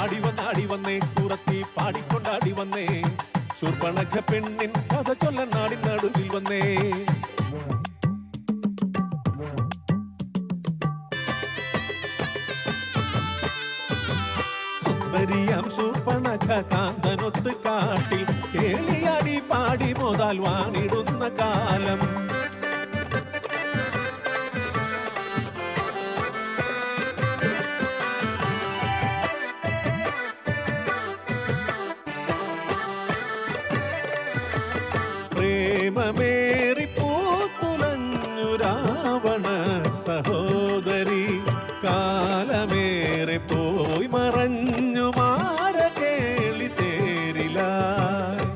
ആടി വന്നേ കുറത്തി പാടിക്കൊണ്ടാടി വന്നേ ശൂർപ്പണഖ പെണ്ണിൻ കഥ ചൊല്ല നാടിൻ നടുവിൽ വന്നേ സുന്ദരിയാം ശൂർപ്പണഖ കാന്തനൊത്ത് കാട്ടിൽ കേളിയാടി പാടി മോതാൽ വാണിടുന്ന കാലം പ്രേമമേറി പൂത്തുലഞ്ഞു രാവണ സഹോദരി കാലമേറെ പോയി മറഞ്ഞു മാര കേളി തേരിലായി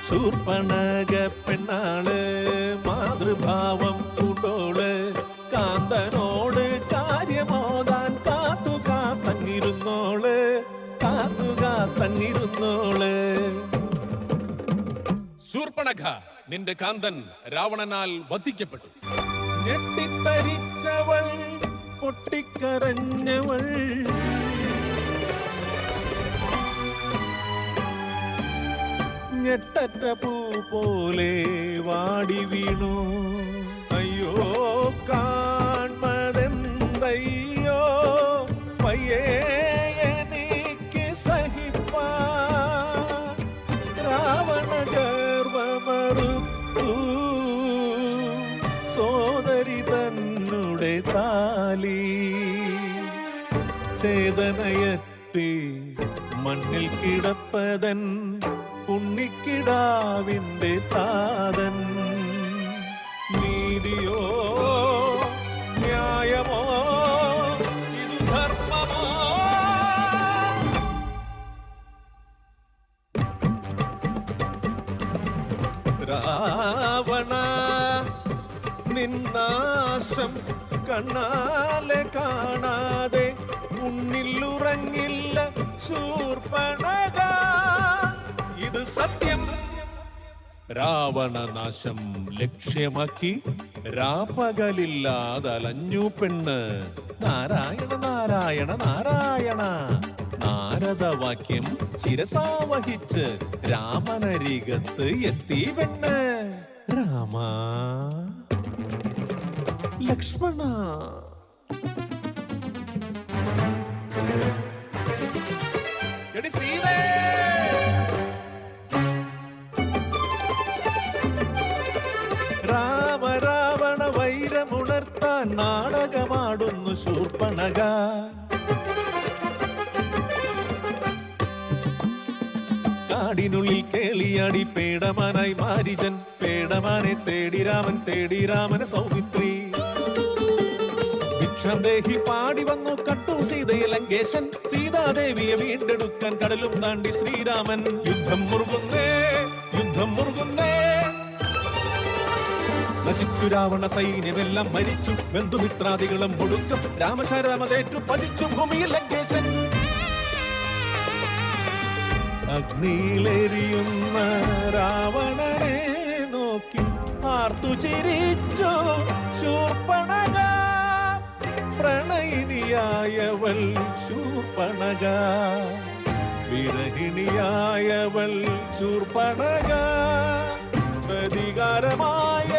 ശൂർപ്പണഖ പെണ്ണാണ് മാതൃഭാവം കൂട്ടോള് കാന്തനോട് കാര്യമോതാൻ കാത്തുകാത്തങ്ങിരുന്നോള് ശൂർപ്പണഖ നിന്റെ കാന്തൻ രാവണനാൽ വധിക്കപ്പെട്ടു. ഞെട്ടിത്തരിച്ചവൾ പൊട്ടിക്കരഞ്ഞവൾ ഞെട്ടറ്റ പൂ പോലെ വാടി വീണു. അയ്യോ കാൺമതെന്തയ്യോ പയ്യേ എനിക്ക് സഹിപ്പാൻ രാവണ ഗർവമറുത്തു സോദരി തന്നുടെ താലി ചേതനയറ്റി മണ്ണിൽ കിടപ്പതൻ ഉണ്ണിക്കിടാവിന്റെ താതൻ. നീതിയോ ന്യായമോ ഇത് ധർമ്മമോ രാവണ നിന്നാശം കണ്ണാലെ കാണാതെ ഉണ്ണിലുറങ്ങില്ല ശൂർപ്പണഖ ഇത് സത്യം. രാവണനാശം ലക്ഷ്യമാക്കി രാപ്പകലില്ലാതലഞ്ഞു പെണ്ണ്. നാരായണ നാരായണ നാരായണ നാരദവാക്യം ശിരസാവഹിച്ച് രാമനരികത്ത് എത്തി പെണ്ണ്. രാമ ലക്ഷ്മണ എടി സീതേ രാമ രാവണ വൈരമുണർത്താൻ നാടകമാടുന്നു ശൂർപ്പണഖ. കാടിനുള്ളിൽ കേളിയാടി പേടമാനായി മാരിജൻ. പേടമാനെ തേടി രാമനെ സൗമിത്രി. ഭിക്ഷാന്തേഹി പാടി വന്നു കട്ടു സീതയെ ലങ്കേശൻ. സീതാദേവിയെ വീണ്ടെടുക്കാൻ കടലും താണ്ടി ശ്രീരാമൻ. യുദ്ധം മുറുകുന്നേ നശിച്ചു രാവണ സൈന്യമെല്ലാം മരിച്ചു. ബന്ധുമിത്രാദികളും ഒടുക്കം രാമശരമതേറ്റു പതിച്ചു ഭൂമിയിൽ ലങ്കേശൻ. അഗ്നിയിലെരിയുന്ന രാവണനെ നോക്കി ആർത്തു ചിരിച്ചു ശൂർപ്പണഖ. പ്രണയിനിയായവൾ ശൂർപ്പണഖ വിരഹിണിയായവൾ ശൂർപ്പണഖ. പ്രതികാരമായ